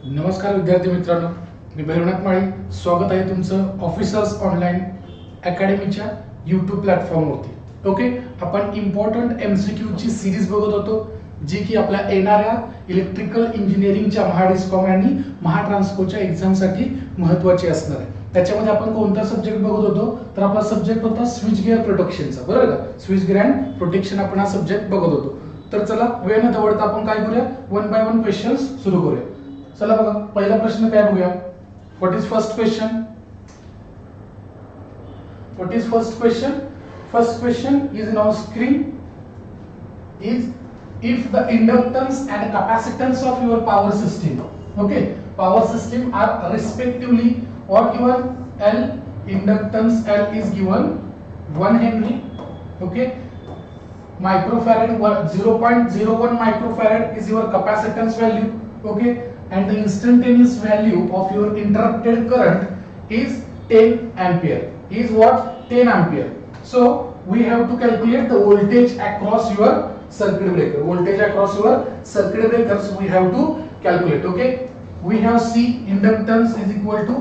नमस्कार विद्यार्थी मित्रांनो, मी भैरवनाथ माळी. स्वागत आहे तुमचं ऑफिसर्स ऑनलाईन अकॅडमीच्या यूट्यूब प्लॅटफॉर्मवरती. ओके, आपण इम्पॉर्टंट MCQ ची सिरीज बघत होतो, जी की आपल्या येणाऱ्या इलेक्ट्रिकल इंजिनिअरिंगच्या महाडिस्कॉम आणि महाट्रान्सकोच्या एक्झामसाठी महत्त्वाची असणार आहे. त्याच्यामध्ये आपण कोणता सब्जेक्ट बघत होतो, तर आपला सब्जेक्ट होता स्विच गिअर प्रोटेक्शनचा, बरोबर का? स्विच गिअर अँड प्रोटेक्शन आपण हा सब्जेक्ट बघत होतो. तर चला वेळ न दवडता आपण काय करूया, वन बाय वन क्वेश्चन्स सुरू करूया. चला बघा, पहिला प्रश्न काय बघूया. What is first question? What is first question? First question is in our screen is if the inductance and capacitance of your power system, okay, power system are respectively what given? L, inductance L is given 1 Henry, okay, microfarad 0.01 microfarad is your capacitance value, okay, and the instantaneous value of your interrupted current is 10 ampere, is what? 10 ampere. So we have to calculate the voltage across your circuit breaker. Voltage across your circuit breakers we have to calculate. Okay, we have C, inductance is equal to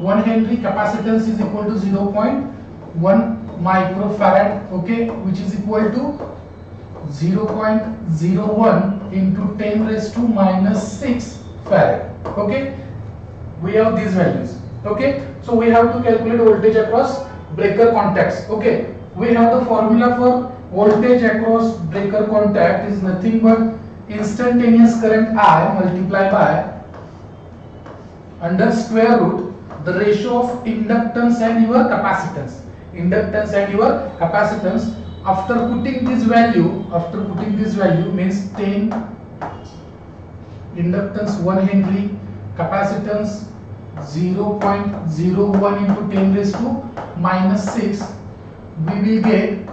1 Henry, capacitance is equal to 0.1 microfarad, okay, which is equal to 0.01 into 10 raised to minus 6 farad. Okay, we have these values. Okay, so we have to calculate voltage across breaker contacts. Okay, we have the formula for voltage across breaker contact is nothing but instantaneous current I multiplied by under square root the ratio of inductance and your capacitance. Inductance and your capacitance, after putting this value means 10 inductance 1 Henry, capacitance 0.01 into 10 raised to minus 6, we will get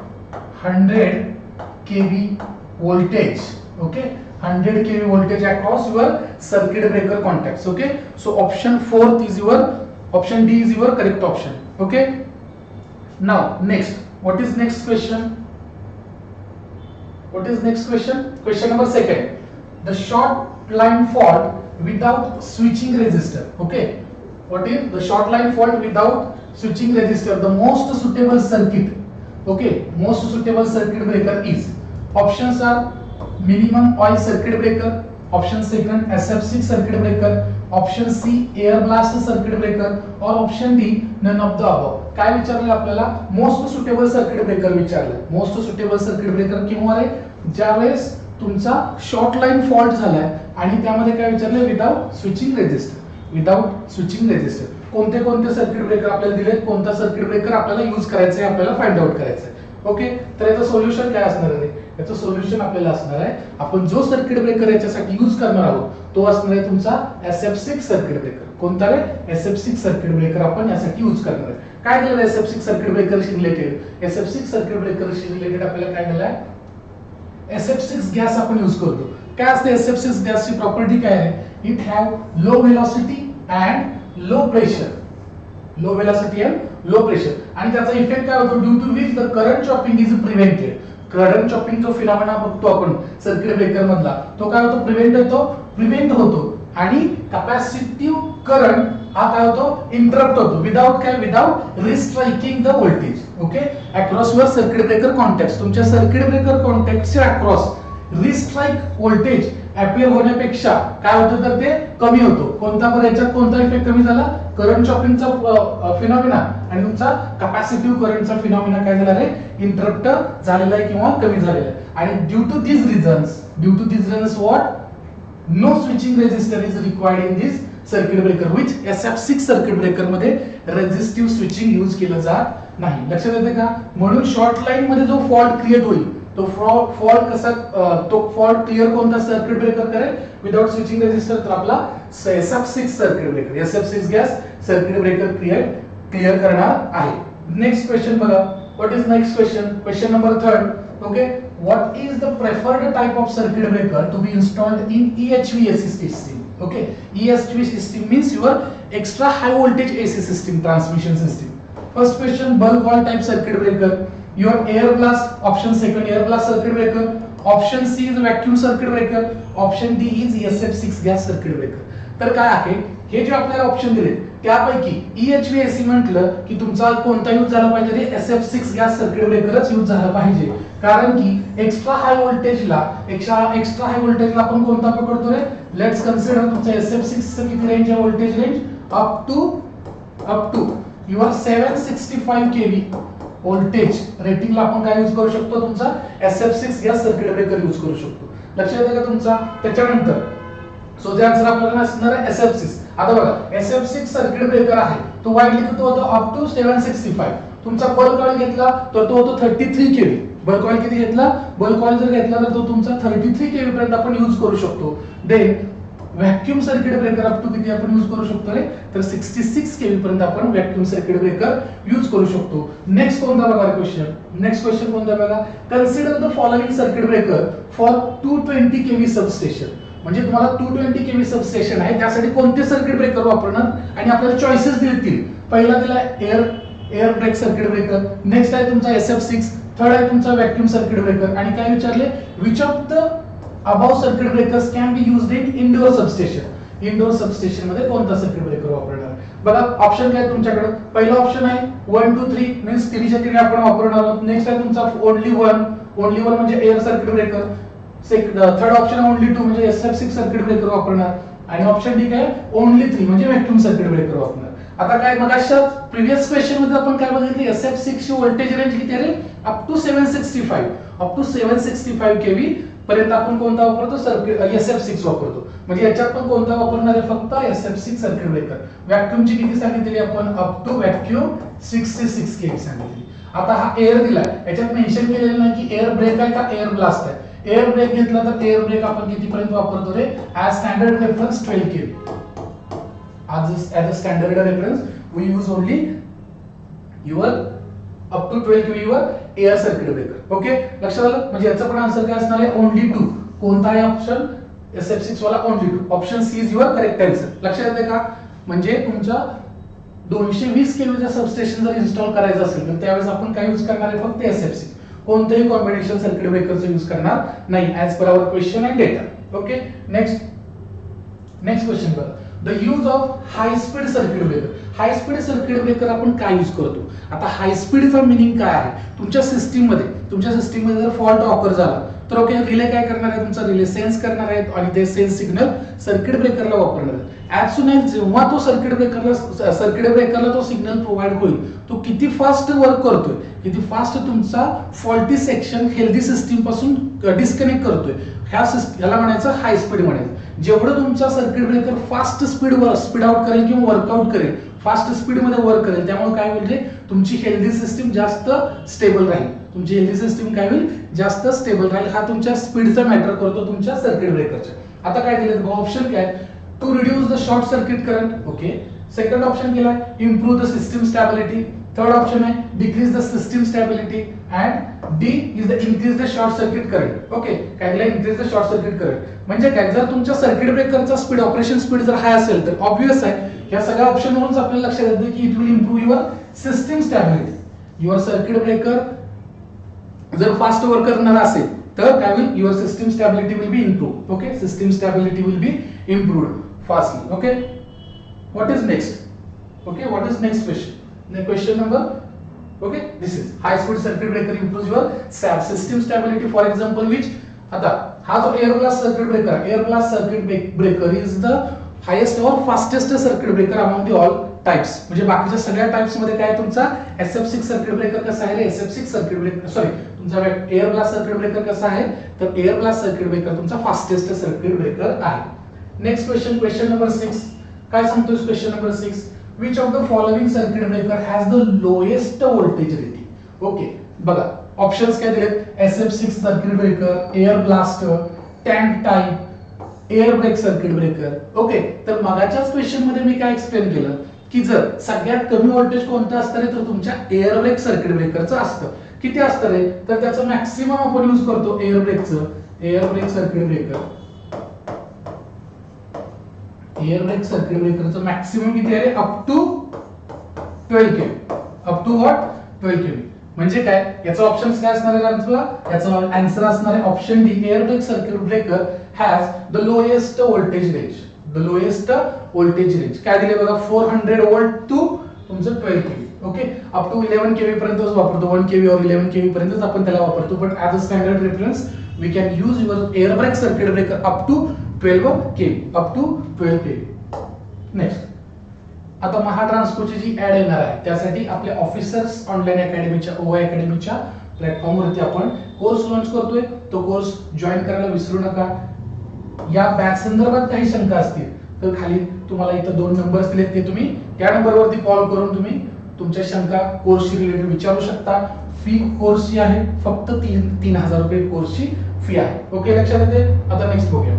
100 kV voltage. Okay, 100 kV voltage across your circuit breaker contacts. Okay, so option option D is your correct option. Okay, now next, what is next question? What is next question? Question number second, the short line fault without switching resistor. Okay, what is the short line fault without switching resistor? The most suitable circuit, okay, most suitable circuit breaker is, options are minimum oil circuit breaker, option second SF6 circuit breaker, option C air blast circuit breaker, or option D none of the above. काय विचारलं आपल्याला? Most suitable circuit breaker विचारलं. Most suitable circuit breaker केव्हा आहे? ज्यावेळेस तुमचा short line fault झालाय आणि त्यामध्ये काय विचारलंय? Without switching register. Without switching register कोणते कोणते सर्किट ब्रेकर आपल्याला दिलेत, कोणता सर्किट ब्रेकर आपल्याला यूज करायचा आहे, आपल्याला फाइंड आउट करायचं आहे. ओके, तर याचं सोल्युशन काय असणार आहे? याचं सोल्युशन आपल्याला असणार आहे, आपण जो सर्किट ब्रेकर याच्यासाठी यूज करणार आहोत तो असणार आहे तुमचा SF6 सर्किट ब्रेकर. कोणता रे? SF6 सर्किट ब्रेकर आपण यासाठी यूज करणार आहे. काय दिलं SF6 सर्किट ब्रेकरशी रिलेटेड? SF6 सर्किट ब्रेकरशी रिलेटेड आपल्याला काय दिलंय? SF6 गॅस आपण यूज करतो. काय असते SF6 गॅसची प्रॉपर्टी काय आहे? It have low velocity and low pressure. Low velocity and low pressure, आणि त्याचा इफेक्ट काय होतो? Due to which the current chopping is prevented. Current chopping जो फिनॉमेना बघतो आपण सर्किट ब्रेकर मधला, तो काय होतो? प्रिव्हेंट होतो. आणि कॅपॅसिटिव्ह करंट हा काय होतो? इंटरप्ट होतो. विदाउट काय? Without restriking the voltage. Okay, across your circuit breaker contact. तुमच्या सर्किट ब्रेकर कॉन्टॅक्टच्या अक्रॉस रिस्ट्राइक व्होल्टेज अपियर होण्यापेक्षा काय होतं? तर ते कमी होतो. कोणता बरं याच्यात कोणता इफेक्ट कमी झाला? करंट चॉपिंगचा फिनॉमिना आणि तुमचा कॅपॅसिटिव्ह करंटचा फिनॉमिना काय झाला रे? इंटरप्ट झालेला आहे किंवा कमी झालेला आहे. आणि due to this reasons what? No switching resistor is required in this circuit breaker, which SF6 circuit breaker मध्ये रेजिस्टिव्ह स्विचिंग यूज केलं जात नाही. लक्षात येते का? म्हणून शॉर्ट लाईन मध्ये जो फॉल्ट क्रिएट होईल तो फॉल्ट कसा, तो फॉल्ट क्लिअर कोणता सर्किट ब्रेकर करेल? Without switching resistor. तर आपला SF6 circuit breaker, SF6 gas circuit breaker clear करणार आहे. नेक्स्ट क्वेश्चन बघा. What is next question? Question number third. Okay, what is the preferred type of circuit breaker to be installed in EHV system? Okay, EHV system means your extra high voltage AC system, transmission system. First question, bulk wall type circuit breaker. Your air blast, option second air blast circuit breaker. Option C is vacuum circuit breaker. Option D is SF6 gas circuit breaker. तर काय आहे, हे जे आपल्याला option दिले त्यापैकी EHV म्हटलं की तुमचा कोणता यूज झाला पाहिजे, SF6 गॅस सर्किट ब्रेकरच यूज झाला पाहिजे. कारण की एक्स्ट्रा हाय व्होल्टेजला आपण कोणता पकडतो रे, लेट्स कन्सिडर तुमचा SF6 चं किती रेंज आहे, voltage range up to your 765 kV voltage रेटिंगला आपण काय यूज करू शकतो, तुमचा SF6 gas circuit breaker use करू शकतो. लक्षात येतं का तुमचा? त्याच्यानंतर सो ते आन्सर आपल्याला असणार आहे SF6. आता बघा SF6 सर्किट ब्रेकर आहे, तो वाईडली किती होतो, अप टू 765. तुमचा बल्क कॉइल घेतला तर तो होतो 33 kV. बल्क कॉइल किती घेतला, बल्क कॉइल जर घेतला तर तो तुमचा 33 kV पर्यंत आपण यूज करू शकतो. Then vacuum circuit breaker up to किती आपण यूज करू शकतो रे, तर 66 kV पर्यंत आपण व्हॅक्यूम सर्किट ब्रेकर यूज करू शकतो. नेक्स्ट कोणता बघा क्वेश्चन, नेक्स्ट क्वेश्चन कोणता बघा, consider the following circuit breaker for 220 kV substation. म्हणजे तुम्हाला 220 kV सबस्टेशन आहे, त्यासाठी कोणते सर्किट ब्रेकर वापरणार आणि आपल्याला चॉईसेस दिलेतील. पहिला दिला air break circuit breaker, next आहे तुमचा SF6, थर्ड आहे तुमचा व्हॅक्यूम सर्किट ब्रेकर, आणि काय विचारले, which of the above circuit breakers can be used in indoor substation. Indoor substation मध्ये कोणता सर्किट ब्रेकर वापरणार. बघा ऑप्शन काय तुमच्याकडे, पहिला ऑप्शन आहे 1 2 3 मीन्स तिन्हीच्या तिन्ही आपण वापरणार आहोत. नेक्स्ट आहे तुमचा ओनली वन म्हणजे air circuit breaker. Third option only 2 म्हणजे SF6 सर्किट ब्रेकर वापरणार, आणि ऑप्शन डी काय ओनली 3 म्हणजे व्हॅक्यूम सर्किट ब्रेकर वापरणार. आता काय मग अशा प्रीवियस क्वेश्चन मध्ये आपण काय बघितले, SF6 ची व्होल्टेज रेंज किती आहे, अप टू 765 kV पर्यंत आपण कोणता वापरतो, सर्किट SF6 वापरतो. म्हणजे याच्यात पण कोणता वापरणार आहे, फक्त SF6 सर्किट ब्रेकर. व्हॅक्यूमची किती सांगितली आपण, अप टू व्हॅक्यूम 66 kV सांगितली. आता हा एअर दिलाय, याच्यात मेन्शन केलेलं नाही की एअर ब्रेक आहे का एअर ब्लास्ट आहे. एअर ब्रेक घेतला तर एअर ब्रेक आपण किती पर्यंत वापरतो रे, as standard reference 12 kV. as a standard reference we use only your up to 12 kV your air circuit breaker. Okay, लक्षात आलं. म्हणजे याचा पण आन्सर काय असणार आहे, ओनली 2. कोणता आहे ऑप्शन, SF6 वाला only 2. Option C is your correct answer. लक्षात येते का, म्हणजे तुमच्या 220 kV चा सबस्टेशन जर इन्स्टॉल करायचं असेल तर त्यावेळेस आपण काय यूज करणार आहे, फक्त SF6. कोणतेही कॉम्बिनेशन सर्किट ब्रेकरचा यूज करणार नाही, as per our question and data. Okay, next question बघा, the use of high speed circuit breaker. High speed circuit breaker आपण काय यूज करतो. आता हाय स्पीडचा मीनिंग काय आहे, तुमच्या सिस्टीम मध्ये जर फॉल्ट ऑकर झाला तर ओके, रिले काय करणार आहे, तुमचा रिले सेन्स करणार आहे आणि ते सेन्स सिग्नल सर्किट ब्रेकरला वापरणार आहे. ऍज सुन एज जेव्हा तो सर्किट ब्रेकरला तो सिग्नल प्रोव्हाइड होईल, तो किती फास्ट वर्क करतोय, किती फास्ट तुमचा फॉल्टी सेक्शन हेल्दी सिस्टीम पासून डिस्कनेक्ट करतोय, ह्याला म्हणायचं हाय स्पीड म्हणायचं. जेवढं तुमचा circuit breaker fast speed out करेल किंवा वर्कआउट करेल, फास्ट स्पीड मध्ये वर्क करेल, त्यामुळे काय होईल, तुमची हेल्दी सिस्टीम जास्त स्टेबल राहील. तुमची हेल्दी सिस्टीम काय होईल, जास्त स्टेबल राहील. हा तुमच्या स्पीडचा मॅटर करतो तुमच्या सर्किट ब्रेकरच्या. आता काय दिलं ऑप्शन काय, to reduce the short circuit current. Okay, second option केलाय improve the system stability. Third option आहे decrease the system stability, and D is the increase the short circuit current. Okay, काय दिलं, increase the short circuit current. म्हणजे काय, जर तुमच्या circuit ब्रेकरचा speed, operation speed जर हाय असेल तर ऑब्वियस आहे या सगळ्या ऑप्शन वरून आपल्याला लक्षात येतं की it will improve your system stability. Your circuit breaker जर फास्ट वर्क करणार असेल तर काय होईल, your system stability will be improve. Okay, system stability will be improved fastly. Okay, what is next. Okay, what is next question, question number. Okay, this is high speed circuit breaker improves your system stability. For example, which आता हा जो air blast circuit breaker is the highest or fastest circuit breaker among the all types. म्हणजे बाकीच्या सगळ्या types मध्ये काय तुमचा SF6 circuit breaker कसा आहे, SF6 सर्किट ब्रेकर सॉरी तुमचा एअर ब्लास्ट सर्किट ब्रेकर कसा आहे, तर एअर ब्लास्ट सर्किट ब्रेकर तुमचा फास्टेस्ट सर्किट ब्रेकर आहे. नेक्स्ट क्वेश्चन, क्वेश्चन नंबर 6 काय सांगतोय, question number 6, which of the following circuit breaker has the lowest voltage rating. Okay, बघा options काय दिलेत, SF6 circuit breaker, air blaster, tank type, air break circuit breaker. Okay, तर मागाच्याच question मध्ये मी काय explain केलं की जर सगळ्यात कमी व्होल्टेज कोणतं असतं रे, तर तुमच्या एअर ब्रेक सर्किट ब्रेकरचं असतं. किती असतं रे, तर त्याचं मॅक्सिमम आपण यूज करतो air break circuit breaker. Air break circuit ब्रेकरचं मॅक्सिमम किती आहे, up to 12 kV. Up to what, 12 kV. म्हणजे काय, याचा ऑप्शन्स काय असणार आहे, याचा आन्सर असणार आहे option D, air break circuit breaker has the lowest voltage range. The lowest voltage range काय दिले बघा 400 वोल्ट टू तुमचं 12 kV okay up to 11 kV पर्यंतच वापरतो 1 केव्ही और 11 केव्ही पर्यंतच आपण त्याला वापरतो but as a standard reference we can use your air break circuit breaker up to 12 kV up to 12 kV next आता महाट्रान्सकोची जी ऍड येणार आहे त्यासाठी आपल्या ऑफिसर्स ऑनलाईन अकॅडमीच्या ओआय अकॅडमीच्या प्लॅटफॉर्म वरती आपण कोर्स लॉन्च करतोय तो कोर्स जॉईन करायला विसरू नका या बॅच संदर्भात काही शंका असतील तर खाली तुम्हाला इथं 2 नंबर्स दिलेत ते तुम्ही त्या नंबरवरती कॉल करून तुम्ही तुमच्या शंका कोर्सशी रिलेटेड विचारू शकता फी कोर्सची आहे फक्त 3000 रुपये कोर्सची फी आहे ओके लक्षात येते आता नेक्स्ट बघूया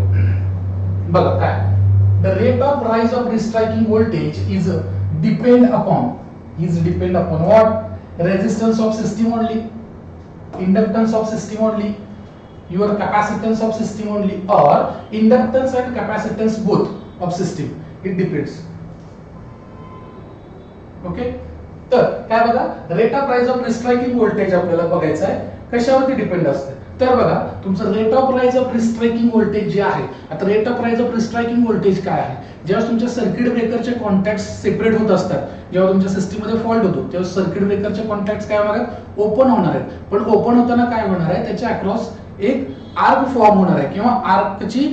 बघा काय the rate of rise of restriking voltage is depend upon what resistance of system only inductance of system only your capacitance of system only or inductance and capacitance both of system it depends okay तर काय बघा rate of rise of restriking voltage आपल्याला बघायचं आहे कशावरती depend असते तर बघा तुमचं rate of rise of restriking voltage जे आहे आता rate of rise of restriking voltage काय आहे जेव्हा तुमच्या सर्किट ब्रेकरचे कॉन्टॅक्ट्स सेपरेट होत असतात जेव्हा तुमच्या सिस्टम मध्ये फॉल्ट होतो तेव्हा सर्किट ब्रेकरचे कॉन्टॅक्ट्स काय होणार आहेत ओपन होणार आहेत पण ओपन होताना काय होणार आहे त्याच्या अक्रॉस एक आर्क फॉर्म होणार आहे किंवा आर्कची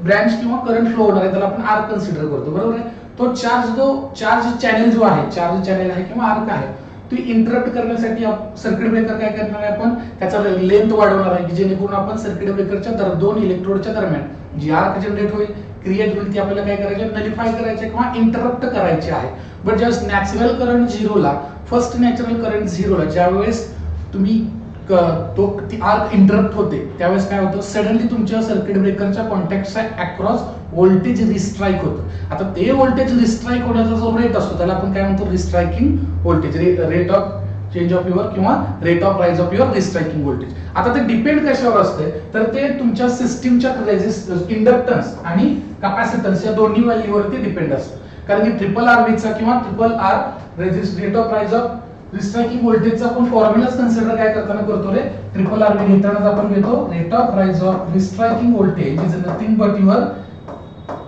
ब्रँच किंवा करंट फ्लो होणार आहे त्याला आपण आर्क कन्सिडर करतो बरोबर आहे तो चार्ज चॅनल जो आहे चार्ज चॅनल आहे किंवा आर्क आहे तो इंटरप्ट करण्यासाठी सर्किट ब्रेकर काय करणार आहे आपण त्याचा लेंथ वाढवणार आहे की जेणेकरून आपण सर्किट ब्रेकरच्या दोन इलेक्ट्रोडच्या दरम्यान जी आर्क जनरेट होईल क्रिएट होईल ती आपल्याला काय करायचे नलिफाय करायचे किंवा इंटरप्ट करायचे आहे बट ज्यावेळेस नॅचरल करंट 0 ला फर्स्ट नॅचरल करंट 0 ला ज्यावेळेस तुम्ही ती आर्क इंटरप्ट होते त्यावेळेस काय होतं सडनली तुमच्या सर्किट ब्रेकरच्या कॉन्टॅक्टच्या अक्रॉस व्होल्टेज रिस्ट्राईक होतं आता ते व्होल्टेज रिस्ट्राईक होण्याचा जो रेट असतो त्याला आपण काय म्हणतो restriking voltage rate of change of your किंवा rate of rise of your restriking voltage आता ते डिपेंड कशावर असते तर ते तुमच्या सिस्टीमच्या रेजिस्टन्स इंडक्टन्स आणि कॅपॅसिटन्स या दोन्ही व्हॅल्यूवरती डिपेंड असतं कारण की ट्रिपल आर चा किंवा triple R rate of rise of restriking व्होल्टेजचा आपण फॉर्म्युलाच कन्सिडर काय करताना करतो रे ट्रिपल आर घेताना आपण घेतो rate of rise of restriking voltage is nothing but your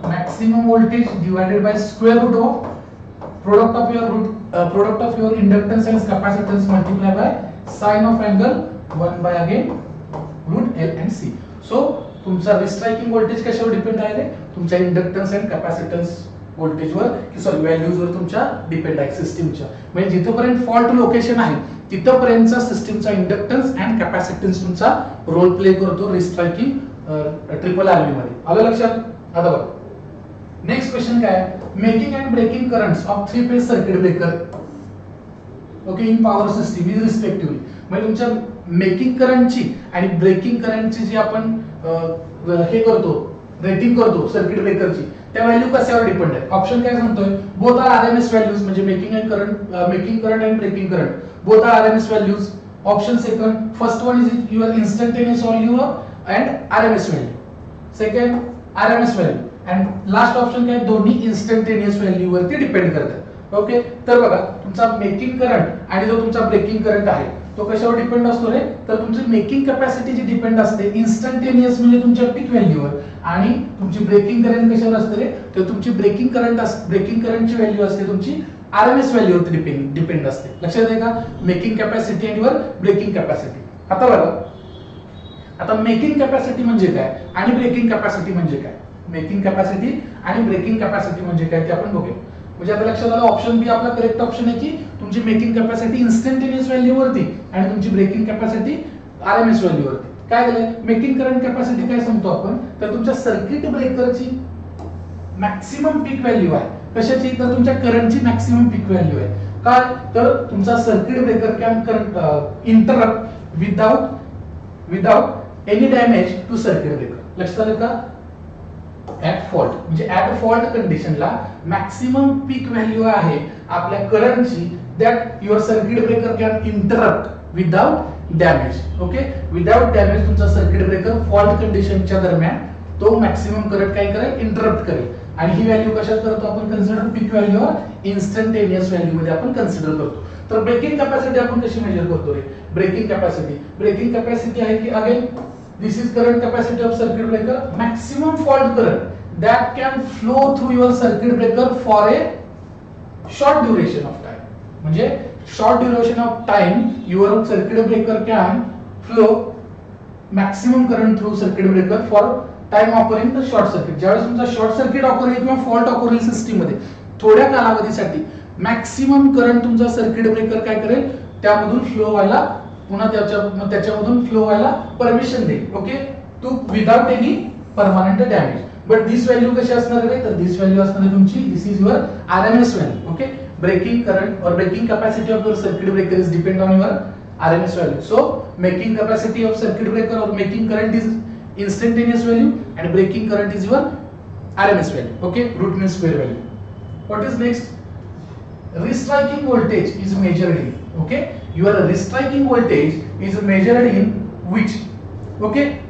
maximum voltage divided by square root of product of your inductance and capacitance multiplied by sine of angle 1 by again root L and C. So तुमचा restriking voltage कशावर depend आहे रे तुमच्या inductance and capacitance व्होल्टेजवर की sorry व्हॅल्यूजवर तुमच्या depend आहे सिस्टीमच्या म्हणजे जिथपर्यंत फॉल्ट लोकेशन आहे तिथपर्यंतचा सिस्टीमचा इंडक्टन्स अँड कॅपॅसिटन्स तुमचा रोल प्ले करतो रिस्ट्रायकिंग ट्रिपल आरबी मध्ये आलं लक्षात आता बघा नेक्स्ट क्वेश्चन काय making and breaking currents of 3 phase circuit breaker okay in power system is respectively म्हणजे तुमच्या मेकिंग करंटची आणि ब्रेकिंग करंटची जी आपण हे करतो रेटिंग करतो सर्किट ब्रेकरची त्या व्हॅल्यू कशावर डिपेंड आहे ऑप्शन काय सांगतोय बोथ आर आरएमएस व्हॅल्यूज म्हणजे making current and breaking current both are RMS values option second first one is your instantaneous value and RMS value second RMS value and last option काय दोन्ही instantaneous value वरती depend करतात okay तर बघा तुमचा making current आणि जो तुमचा ब्रेकिंग करंट आहे तो कशावर डिपेंड असतो रे तर तुमची मेकिंग कॅपॅसिटी जी डिपेंड असते इन्स्टंटेनियस म्हणजे तुमच्या पीक व्हॅल्यूवर आणि तुमची ब्रेकिंग करंट कशावर असते रे तर तुमची ब्रेकिंग करंटची व्हॅल्यू असते तुमची आरएमएस व्हॅल्यूवरती डिपेंड असते लक्षात आहे का मेकिंग कॅपॅसिटी आणि वर ब्रेकिंग कॅपॅसिटी आता बघा आता मेकिंग कॅपॅसिटी म्हणजे काय आणि ब्रेकिंग कॅपॅसिटी म्हणजे काय मेकिंग कॅपॅसिटी आणि ब्रेकिंग कॅपॅसिटी म्हणजे काय ते आपण बघूया म्हणजे आता लक्षात आलं ऑप्शन बी आपला करेक्ट ऑप्शन आहे की तुमची मेकिंग कॅपॅसिटी इन्स्टंटेनियस व्हॅल्यू वरती आणि तुमची ब्रेकिंग कॅपॅसिटी आरएमएस व्हॅल्यू वरती काय झालंय मेकिंग करंट कॅपॅसिटी काय सांगतो आपण तर तुमच्या सर्किट ब्रेकरची मॅक्सिमम पीक व्हॅल्यू आहे कशाची तर तुमच्या करंटची मॅक्सिमम पीक व्हॅल्यू आहे काय तर तुमचा circuit breaker can current interrupt without any damage to circuit breaker लक्षात आलं का ऍट फॉल्ट म्हणजे ऍट फॉल्ट कंडिशनला मॅक्सिमम पीक व्हॅल्यू आहे आपल्या करंटची that your circuit breaker can interrupt without damage okay without damage तुमचा सर्किट ब्रेकर फॉल्ट कंडिशनच्या दरम्यान तो मॅक्सिमम करंट काय करेल इंटरप्ट करेल आणि ही व्हॅल्यू कशात करतो आपण कन्सिडर पीक व्हॅल्यू इन्स्टंटेनियस व्हॅल्यू मध्ये आपण कन्सिडर करतो तर ब्रेकिंग कॅपॅसिटी आपण कशी मेजर करतो रे ब्रेकिंग कॅपॅसिटी आहे की again this is current capacity of circuit breaker maximum fault current that can flow through your circuit breaker for a short duration of time. म्हणजे short duration of time your circuit breaker can flow maximum current through circuit breaker for time occurring the short circuit. ज्यावेळेस तुमचा short circuit occur किंवा fault occur system मध्ये थोड्या कालावधीसाठी maximum current तुमचा circuit breaker काय करेल, त्यामधून फ्लो व्हायला, पुन्हा त्याच्यामधून फ्लो व्हायला परमिशन देईल. Okay, to without any permanent damage. But this value कशी असणार आहे, तर दिस व्हॅल्यू असणार आहे तुमची, this is your RMS value. Okay, breaking current और breaking capacity of your circuit breaker is depend on your RMS value. So making capacity of circuit breaker or making current is instantaneous value and breaking current is your RMS value. Okay, root mean square value. What is next? Restriking voltage is measured in. Okay, your restriking voltage is measured in which? Okay,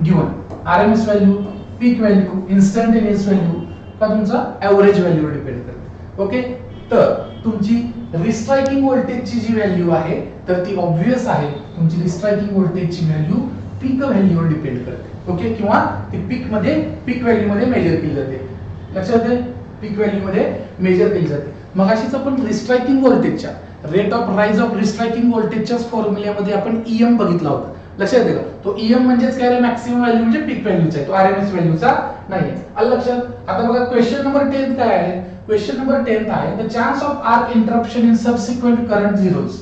given RMS value, peak value, instantaneous value का तुमचा average value depend करते. Okay, तर तुमची restriking व्होल्टेजची जी value आहे तर ती obvious आहे, तुमची रिस्ट्रायकिंग व्होल्टेजची व्हॅल्यू पीक व्हॅल्यूवर डिपेंड करते. ओके, किंवा ती पीक व्हॅल्यू मध्ये मेजर केली जाते. लक्षात आहे, पीक व्हॅल्यू मध्ये मेजर केली जाते. मग अशीच आपण रिस्ट्रायकिंग व्होल्टेजच्या rate of rise of restriking व्होल्टेजच्या फॉर्म्युल्यामध्ये आपण ईएम बघितला होता. लक्षात आहे का, तो ईएम म्हणजेच काय, मॅक्सिमम व्हॅल्यू म्हणजे पीक व्हॅल्यूचा आहे, तो आरएमएस व्हॅल्यूचा नाही. आलं लक्षात. आता बघा क्वेश्चन नंबर 10 काय आहे, क्वेश्चन नंबर 10 आहे the chance of arc interruption in subsequent current zeros.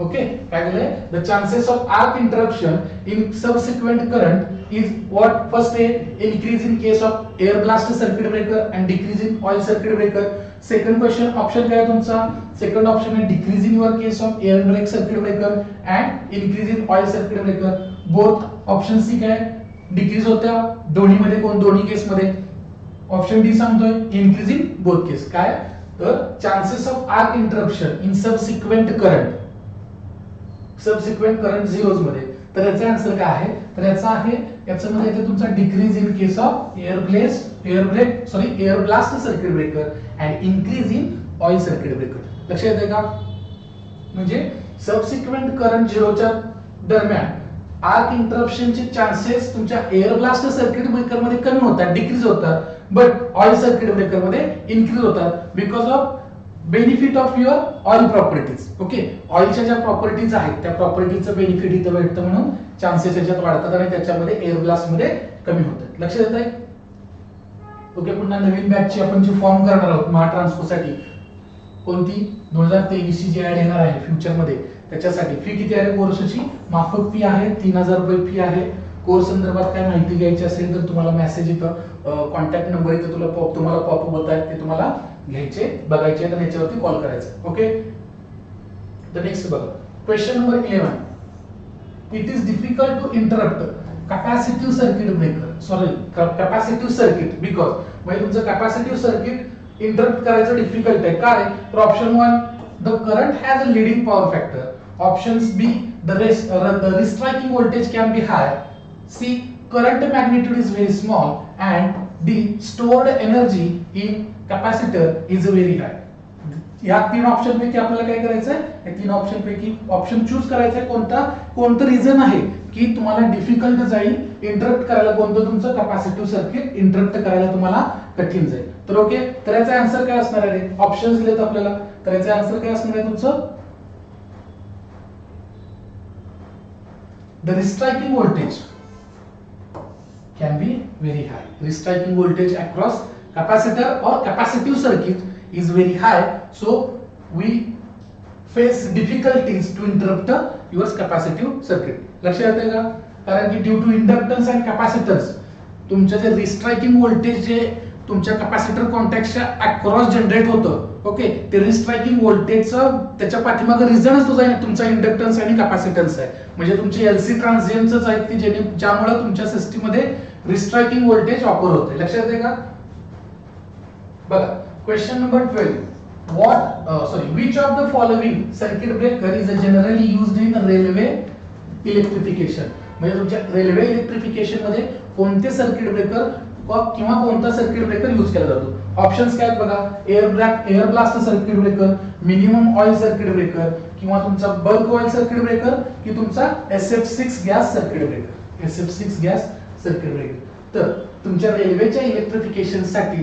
Okay, काय केलंय, the chances of arc interruption in subsequent current is what. First आहे increase in case of air blast circuit breaker and decrease in oil circuit breaker. Second question option काय आहे तुमचा, second option आहे decrease in your case of air break circuit breaker and increase in oil circuit breaker. Both option C काय decrease होत्या दोन्ही मध्ये, दोन्ही केस मध्ये. ऑप्शन डी सांगतोय इनक्रीज इन बोथ केस. काय तर chances of arc interruption in subsequent current zeros मध्ये. तर याचा आन्सर काय आहे, तर याचा आहे याच्यामध्ये येते तुमचा decrease in case of air blast circuit breaker and increase in oil circuit breaker. लक्षात येते का, म्हणजे सबसिक्वेंट करंट झिरोच्या दरम्यान आर्क इंटरप्शनचे चान्सेस तुमच्या एअर ब्लास्ट सर्किट ब्रेकर मध्ये कमी होतात, डिक्रीज होतात, बट ऑयल सर्किट ब्रेकर मध्ये इनक्रीज होतात because of benefit of your oil properties. Okay, ऑइलच्या ज्या प्रॉपर्टीज आहेत त्या प्रॉपर्टीचं बेनिफिट इथं भेटतं म्हणून चान्सेस याच्यात वाढतात आणि त्याच्यामध्ये एअर ब्लास्ट मध्ये कमी होतात. लक्षात येत आहे. ओके, पुन्हा नवीन बॅचची आपण जी फॉर्म करणार आहोत महाट्रान्सपोसाठी, कोणती 2023 ची जी ऍड येणार आहे फ्युचर मध्ये, त्याच्यासाठी फी किती आहे, कोर्सची माफक फी आहे, 3000 रुपये फी आहे. कोर्स संदर्भात काय माहिती घ्यायची असेल तर तुम्हाला मेसेज इथं कॉन्टॅक्ट नंबर इथं तुम्हाला पॉपअप होत आहे, ते तुम्हाला घ्यायचे, बघायचे आणि याच्यावरती कॉल करायचा. ओके, द नेक्स्ट बघा question number 11. It is difficult to interrupt capacitive circuit breaker, capacitive circuit because, म्हणजे तुमचं कॅपॅसिटिव्ह सर्किट इंटरप्ट करायचं डिफिकल्ट आहे. काय तर option 1 the current has a leading power factor. Options B the restriking voltage can be high. C current magnitude is very small and D stored energy in capacitor is very high. या तीन option पैकी आपल्याला काय करायचं आहे, या तीन option पैकी ऑप्शन चूज करायचं आहे. कोणतं रिझन आहे की तुम्हाला डिफिकल्ट जाईल इंटरप्ट करायला, कोणतं तुमचं कॅपॅसिटिव्ह सर्किट इंटरप्ट करायला तुम्हाला कठीण जाईल. तर ओके, तर याचा आन्सर काय असणार आहे, ऑप्शन्स दिलेत आपल्याला, तर याचा आन्सर काय असणार आहे तुमचं, the restriking voltage can be very high. Restriking voltage across capacitor or capacitive circuit is very high, so we face difficulties to interrupt your capacitive circuit. लक्षात येते का, कारण की due to inductance and capacitors तुमच्या जे restriking voltage जे तुमच्या capacitor कॉन्टॅक्टच्या अक्रॉस जनरेट होतं, ओके, ते रिस्ट्रायकिंग व्होल्टेजचं त्याच्या पाठीमागे रिझनच तुमचा इंडक्टन्स आणि कॅपॅसिटन्स आहे. म्हणजे तुमचे एलसी ट्रान्झिएंट्स आहेत की ज्यामुळे तुमच्या सिस्टीम मध्ये रिस्ट्रायकिंग व्होल्टेज ऑफर होते. लक्षात येते का. बघा question number 12. which of the following circuit breaker is generally used in railway electrification. म्हणजे तुमच्या रेल्वे इलेक्ट्रिफिकेशन मध्ये कोणते सर्किट ब्रेकर किंवा कोणता सर्किट ब्रेकर यूज केला जातो. ऑप्शन्स काय आहेत बघा, air blast circuit breaker, minimum oil circuit breaker, किंवा तुमचा बल्क ऑइल सर्किट ब्रेकर, की तुमचा SF6 gas circuit breaker. SF6 gas circuit breaker. तर तुमच्या रेल्वेच्या इलेक्ट्रिफिकेशन साठी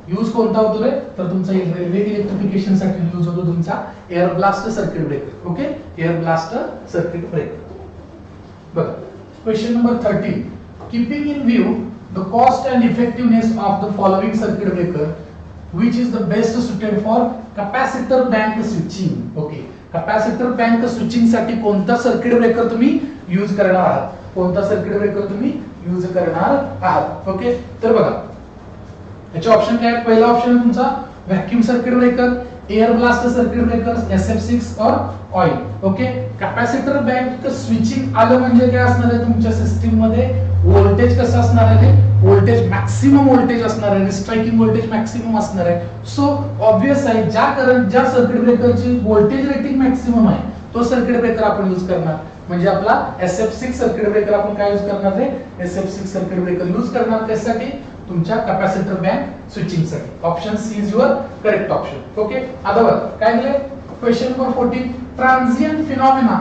यूज कोणता होतो रे, तर तुमचा रेल्वे इलेक्ट्रिफिकेशन साठी यूज होतो तुमचा air blast circuit breaker. Okay, air blast circuit breaker. बघा question number 13, keeping in view the cost and effectiveness of the following circuit breaker which is the best suited for capacitor bank switching. Okay, capacitor bank switching साठी कोणता circuit breaker तुम्ही use करणार आहात, कोणता circuit breaker तुम्ही use करणार आहात. Okay, तर बघा याचे ऑप्शन काय आहेत. पहिला ऑप्शन तुमचा vacuum circuit breaker, air blast circuit breaker, SF6 और oil. Okay, capacitor bank switching आलं म्हणजे काय असणार आहे तुमच्या सिस्टीम मध्ये, व्होल्टेज कसं असणार आहे, व्होल्टेज मॅक्सिमम व्होल्टेज असणार आहे, स्ट्रायकिंग व्होल्टेज मॅक्सिमम असणार आहे. सो ऑब्वियस आहे ज्या सर्किट ब्रेकरची व्होल्टेज रेटिंग मॅक्सिमम आहे तो सर्किट ब्रेकर आपण यूज करणार. म्हणजे आपला SF6 सर्किट ब्रेकर आपण काय यूज करणार आहे, SF6 सर्किट ब्रेकर यूज करणार. त्यासाठी तुमच्या कॅपॅसिटर बँक स्विचिंग साठी. Option C is your correct option. Okay, आता बघा काय दिले question number 14, transient phenomena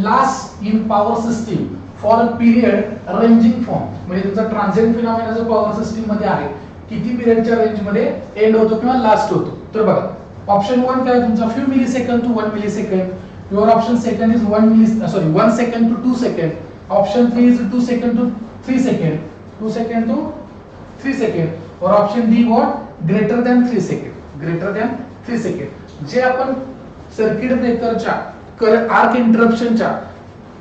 last in power system for a period ranging from, म्हणजे तुमचा ट्रान्झिएंट फिनॉमिना जो पॉवर सिस्टीम मध्ये आहे किती पिरियडच्या रेंज मध्ये एंड होतो किंवा लास्ट होतो. तर बघा ऑप्शन 1 काय तुमचा few millisecond to 1 millisecond. Your option second is 1 second to 2 second. Option 3 is 2 second to 3 second, 2 second to 3 second. और option D what greater than 3 second, greater than 3 second. जे आपण circuit ब्रेकरच्या arc इंटरप्शनच्या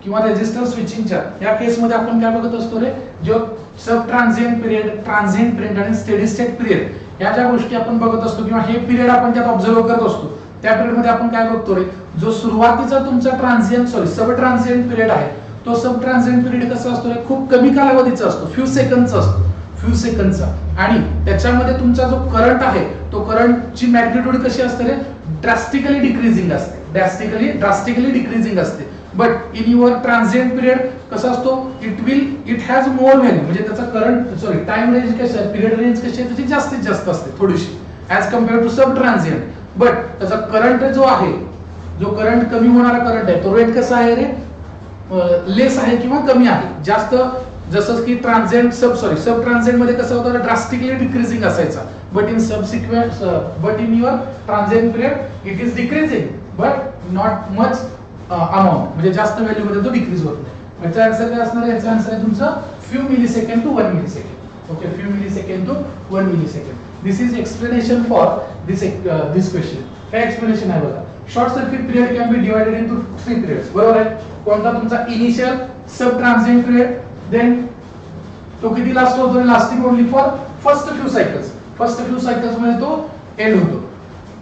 किंवा resistor स्विचिंगच्या या केस मध्ये आपण काय बघत असतो रे, जो सब ट्रान्झिएंट पिरियड, ट्रान्झिएंट पिरियड आणि स्टेडी स्टेट पिरियड या ज्या गोष्टी आपण बघत असतो किंवा हे पिरियड आपण त्यात ऑब्झर्व करत असतो. त्या पिरियड मध्ये आपण काय बघतो रे, जो सुरुवातीचा तुमचा सब ट्रान्झिएंट पिरियड आहे तो सब ट्रान्झिएंट पिरियड कसा असतो रे, खूप कमी कालावधीचा असतो, फ्यू सेकंदचा असतो, फ्यू सेकंदचा. आणि त्याच्यामध्ये तुमचा जो करंट आहे तो करंटची मॅग्निट्यूड कशी असते रे, ड्रास्टिकली डिक्रीजिंग असते, ड्रास्टिकली डिक्रीजिंग असते. But in your transient period कसा असतो, इट हॅज मोर व्हॅल्यू, म्हणजे त्याचा करंट टाइम रेंज कशी आहे, पिरियड रेंज कशी आहे त्याची जास्तीत जास्त असते थोडीशी as compare to sub transient. But त्याचा करंट जो आहे, जो करंट कमी होणारा करंट आहे तो रेट कसा आहे रे, लेस आहे किंवा कमी आहे. जास्त जसं की सब ट्रान्झिएंट मध्ये कसं होतं ड्रास्टिकली डिक्रीजिंग असायचा. But in your transient period it is decreasing but not much amount, म्हणजे जास्त व्हॅल्यू मध्ये तो डिक्रीज होत नाही. याचा आन्सर काय असणार आहे, याचा आन्सर आहे तुमचा few millisecond to 1 millisecond. Okay, few millisecond to 1 millisecond. This is explanation for this question. काय एक्सप्लेनेशन आहे बघा, short circuit period can be divided into 3 periods. बरोबर आहे. कोणता तुमचा initial sub transient period, then तो किती last होतो, lasting only for first few cycles मध्ये तो एंड होतो.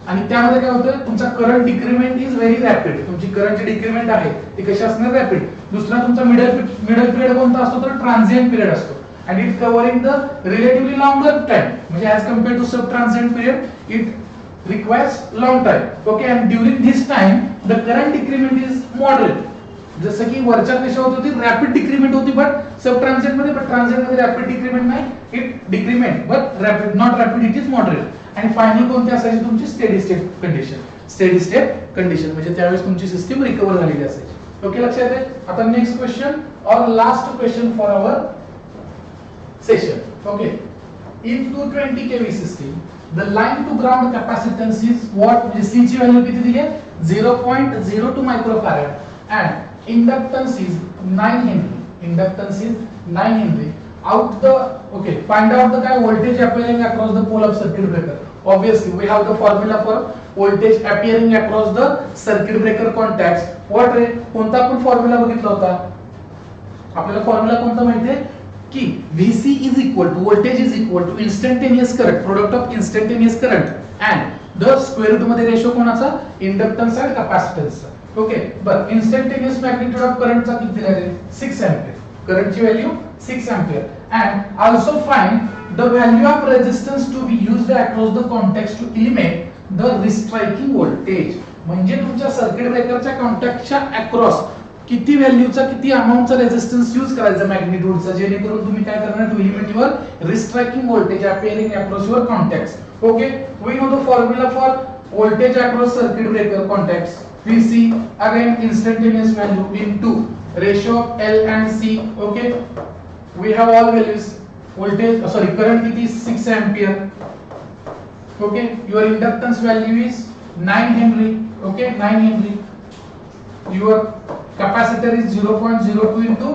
आणि त्यामध्ये काय होतं तुमचा current decrement is very rapid, तुमची करंटची डिक्रीमेंट आहे ती कशी असणार, रॅपिड. दुसरा तुमचा मिडल पिरियड कोणता असतो तर ट्रान्झिएंट पिरियड असतो. and it covering the relatively longer time, म्हणजे as compared to sub transient period it requires long time. Okay, and during this time the current decrement is moderate. जसं की वरच्या पेक्षा होत होती रॅपिड डिक्रीमेंट होती but sub transient मध्ये, but transient मध्ये रॅपिड डिक्रीमेंट नाही, it decrement but rapid not rapid, it is moderate. आणि फायनल कोणती असायची तुमची स्टेडी स्टेट कंडिशन, म्हणजे त्यावेळेस तुमची सिस्टीम रिकव्हर झालेली असायची. ओके, लक्षात आहे. आता नेक्स्ट क्वेश्चन और last question for our session. Okay, in 220 kV system the line to ground capacitance is what, म्हणजे C ची व्हॅल्यू किती दिली आहे 0.02 microfarad and inductance is 9 henry. Out the find out the voltage appearing across the pole of circuit breaker. Obviously we have the formula for voltage appearing across the circuit breaker contacts. What रे, कोणता आपण formula बघितला होता, आपल्याला formula कोणता माहितीये की VC is equal to voltage is equal to instantaneous current, product of instantaneous current and the square root मध्ये ratio कोणाचा, इंडक्टन्स आणि कॅपॅसिटन्सचा. ओके, बरं instantaneous magnitude of current चा किती दिला आहे 6 एंपियर, करंटची value 6 ampere. and also find the value of resistance to be used across the contacts to eliminate the restriking voltage. म्हणजे तुमच्या सर्किट ब्रेकरच्या कॉन्टॅक्टच्या अक्रॉस किती व्हॅल्यूचा, किती अमाउंटचा रेजिस्टन्स यूज करायचा मॅग्निट्यूडचा, जेणेकरून तुम्ही काय करणार to eliminate your restriking voltage appearing across your contacts. Okay, we know the formula for voltage across circuit breaker contacts, VC again instantaneous value into ratio of L and C. Okay, we have all values voltage sorry current किती 6 ampere. Okay, your inductance value is 9 Henry. Okay, 9 Henry. Your capacitor is 0.02 into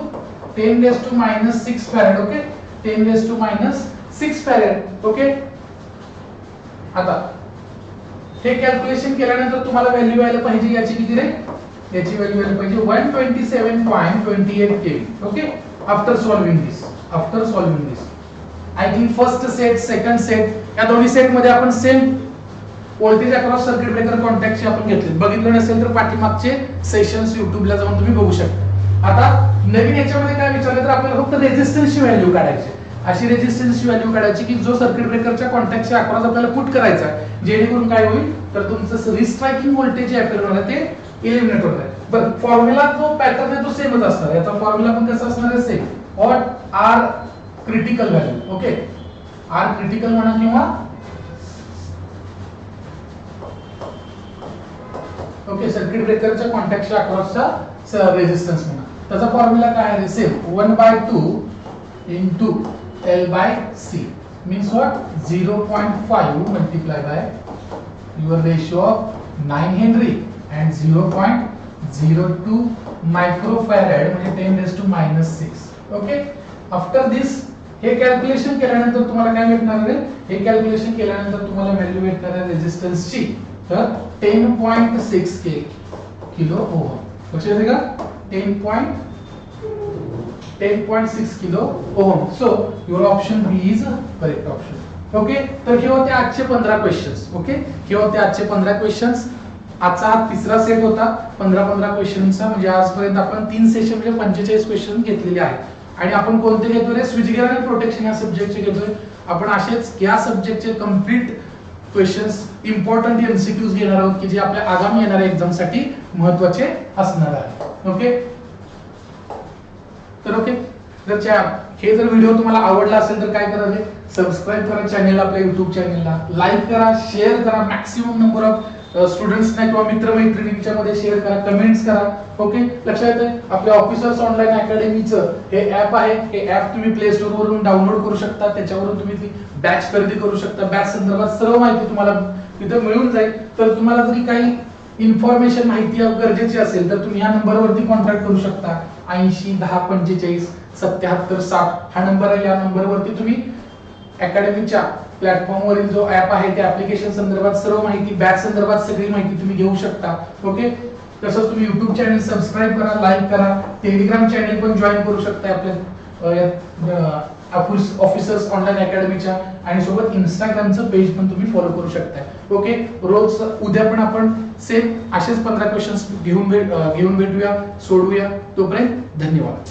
10 raised to minus 6 farad. Okay, 10 raised to minus 6 farad. Okay, आता हे calculation केल्यानंतर तुम्हाला value यायला पाहिजे याची किती रे, याची व्हॅल्यू यायला पाहिजे 127.28 kV. Okay, after solving this I think first set second set या दोन्ही सेट मध्ये आपण same voltage across circuit breaker कॉन्टॅक्टचे आपण घेतले. बघितलं नसेल तर पाठीमागचे सेशन्स युट्यूबला जाऊन तुम्ही बघू शकता. आता नवीन याच्यामध्ये काय विचारलं तर आपल्याला फक्त रेझिस्टन्सची व्हॅल्यू काढायची. अशी रेझिस्टन्सची व्हॅल्यू काढायची की जो सर्किट ब्रेकरच्या कॉन्टॅक्टच्या अक्रॉस आपल्याला पुट करायचा आहे, जेणेकरून काय होईल तर तुमचं रिस्ट्रायकिंग व्होल्टेज जे अपेअर होणार ते एलिमिनेट होणार आहे. बरं, फॉर्म्युला जो पॅटर्न आहे तो सेमच असणार. याचा फॉर्म्युला पण कसा असणार आहे, same. What are critical value. Okay, are critical म्हणा किंवा ओके सर्किट ब्रेकरच्या कॉन्टॅक्टच्या अक्रॉसचा रेझिस्टन्स म्हणा. त्याचा फॉर्म्युला काय आहे, same 1/2 into L by C means what 0.5 multiplied by your ratio of 9 Henry and 0.02 microfarad म्हणजे 10 raised to minus 6. Okay, after this हे कॅल्क्युलेशन केल्यानंतर तुम्हाला काय भेटणार आहे, हे कॅल्क्युलेशन केल्यानंतर तुम्हाला व्हॅल्यू भेटणार आहे रेझिस्टन्सची तर 10.6 किलो ओहम. लक्षात येते का, 10.6 kilo ohm. So your option B is correct option. Okay, तर हे होते आजचे 15 क्वेश्चन्स. ओके, हे होते आजचे 15 क्वेश्चन्स. आजचा हा तिसरा सेट होता 15 क्वेश्चनचा. म्हणजे आजपर्यंत आपण 3 सेशन म्हणजे 45 क्वेश्चन घेतलेले आहेत. आणि आपण कोणते घेतोय, स्विच गिअर आणि प्रोटेक्शन या सब्जेक्टचे घेतोय आपण. असेच या सब्जेक्टचे कम्प्लीट क्वेश्चन्स इम्पॉर्टंट एमसीक्यूज घेणार आहोत की जे आपल्या आगामी येणाऱ्या एक्झाम साठी महत्त्वाचे असणार आहे. ओके, तर ओके, जर हे जर व्हिडिओ तुम्हाला आवडला असेल तर काय करावे, सबस्क्राइब करा चॅनलला, आपल्या युट्यूब चॅनलला लाईक करा, शेअर करा, मॅक्सिमम नंबर ऑफ स्टुडंट्सना किंवा मित्रमैत्रिणींच्या मध्ये शेअर करा, कमेंट्स करा. ओके, लक्षात येते आपल्या ऑफिसर्स ऑनलाईन अकॅडमीचं हे ऍप आहे. हे ऍप तुम्ही प्ले स्टोर वरून डाउनलोड करू शकता. त्याच्यावरून तुम्ही ती बॅच खरेदी करू शकता. बॅच संदर्भात सर्व माहिती तुम्हाला तिथे मिळून जाईल. तर तुम्हाला जरी काही इन्फॉर्मेशन माहिती गरजेची असेल तर तुम्ही ह्या नंबरवरती कॉन्टॅक्ट करू शकता. 80 10 45 77 60 हा नंबर आहे. या नंबरवरती तुम्ही अकॅडमीच्या प्लॅटफॉर्म वरील जो ऍप आहे त्या ऍप्लिकेशन संदर्भात सर्व माहिती, बॅच संदर्भात सगळी माहिती तुम्ही घेऊ शकता. ओके, तसंच तुम्ही युट्यूब चॅनल सबस्क्राइब करा, लाईक करा, टेलिग्राम चॅनल पण जॉईन करू शकता आपल्या ऑफिसर्स ऑनलाईन अकॅडमीच्या, आणि सोबत इंस्टाग्रामचं पेज पण तुम्ही फॉलो करू शकता. ओके, रोज उद्या पण आपण सेम असेच 15 क्वेश्चन्स घेऊन भेटूया, सोडवूया. तोपर्यंत धन्यवाद.